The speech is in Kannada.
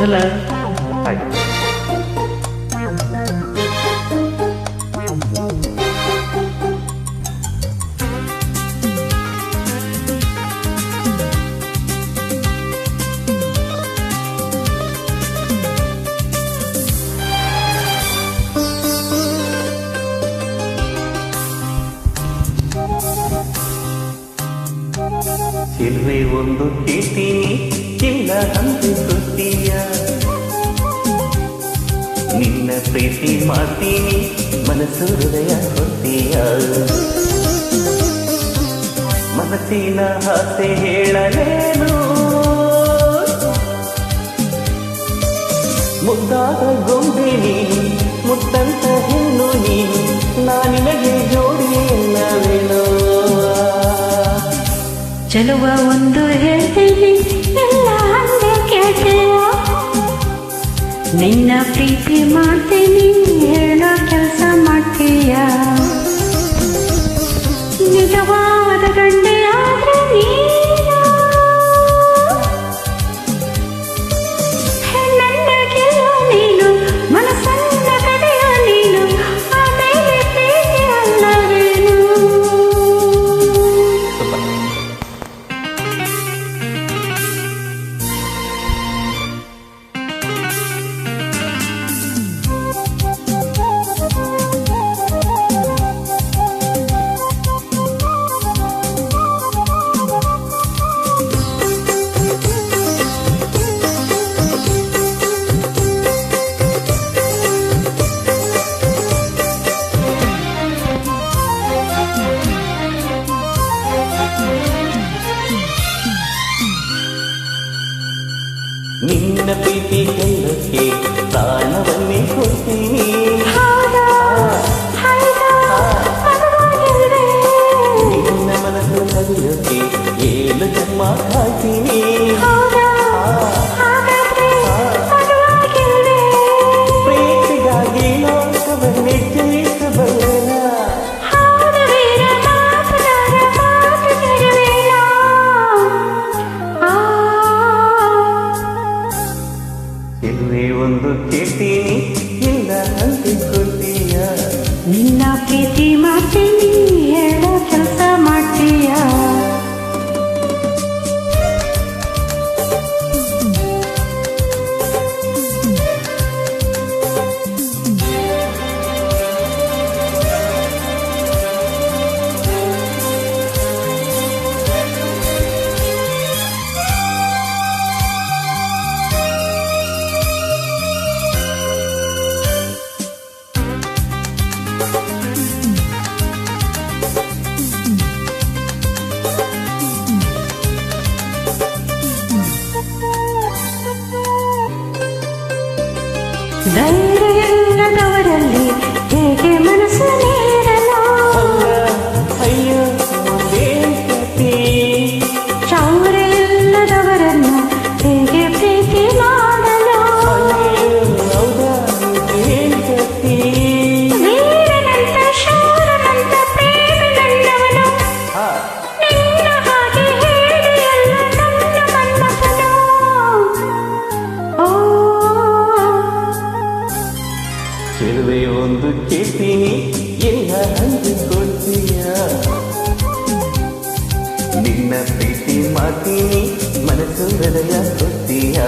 ಚಲ ಚೆಲುವೆ ಒಂದು ಕೇಳ್ತೀನಿ ಇಲ್ಲ ಅಂದುಕೊಳ್ತೀಯ ನಿನ್ನ ಪ್ರೀತಿ ಮಾಡ್ತೀನಿ ಮನಸ್ಸು ಹೃದಯ ಕೊಡ್ತೀಯ ಮನಸ್ಸಿನ ಆಸೆ ಹೇಳಲೇನು ಮುದ್ದಾದ ಗೊಂಬೆ ನೀನು ಮುತ್ತಂತ ಹೆಣ್ಣು ನೀನು ನಾನಿನಗೆ ಜೋಡಿಯಲ್ಲವೇನೋ ಚೆಲುವ ಒಂದು ಹೇಳ್ತೀನಿ ಎಲ್ಲ ಹಂಗೆ ಕೇಳ್ತೀಯ ನಿನ್ನ ಪ್ರೀತಿ ಮಾಡ್ತೀನಿ ಹೇಳೋ ಕೆಲಸ ಮಾಡ್ತೀಯ ನಿಜವಾದ ಗಂಡೆ ಆದ್ರೆ ನೀನು ಹೆಣ್ಣನ್ನ ಗೆಲ್ಲೋ ನೀನು ಮನಸ್ಸನ್ನ ಕಡೆಯೋ ನೀನು ಆಮೇಲೆ ಪ್ರೀತಿ ಅಲ್ಲವೇನು ನಿನ್ನ ಪ್ರೀತಿ ಗೆಲ್ಲಕ್ಕೆ ಪ್ರಾಣವನ್ನೇ ಕೊಡ್ತೀನಿ ನಿನ್ನ ಮನಸ್ಸು ಕಲಿಯೋಕೆ 7 ಜನ್ಮ ಕಾಯ್ತೀನಿ ಪ್ರೀತಿಗಾಗಿ ಲೋಕವನ್ನೇ ಜಯಿಸಬಲ್ಲ ಚೆಲುವೆ ಒಂದು ಕೇಳ್ತೀನಿ ಇಲ್ಲ ಅಂದುಕೊಳ್ತೀಯ ನಿನ್ನ ಪ್ರೀತಿ ಮಾಡ್ತೀನಿ ಹೇಳೋ ಕೆಲಸ ಮಾಡ್ತೀಯ ಧೈರ್ಯ ಇಲ್ಲದವರಲ್ಲಿ ಹೇಗೆ ಮನಸ್ಸು ನೀಡಲು ಅಯ್ಯೋ ಶೌರ್ಯ ಇಲ್ಲದವರನ್ನು ಹೇಗೆ ಪ್ರೀತಿ ಮಾಡಲು ವೀರನಂತ ಶೂರನಂತ ಪ್ರೇಮಿ ನನ್ನವನು ನಿನ್ನ ಹಾಗೆ ಹೇಳಿಯಲ್ಲ ನನ್ನ ಮನ್ಮಥನು ಚೆಲುವೆ ಒಂದು ಕೇಳ್ತೀನಿ ಎಲ್ಲ ಅಂದುಕೊಳ್ತೀಯ ನಿನ್ನ ಪ್ರೀತಿ ಮಾಡ್ತೀನಿ ಮನಸ್ಸು ಹೃದಯ ಕೊಡ್ತೀಯ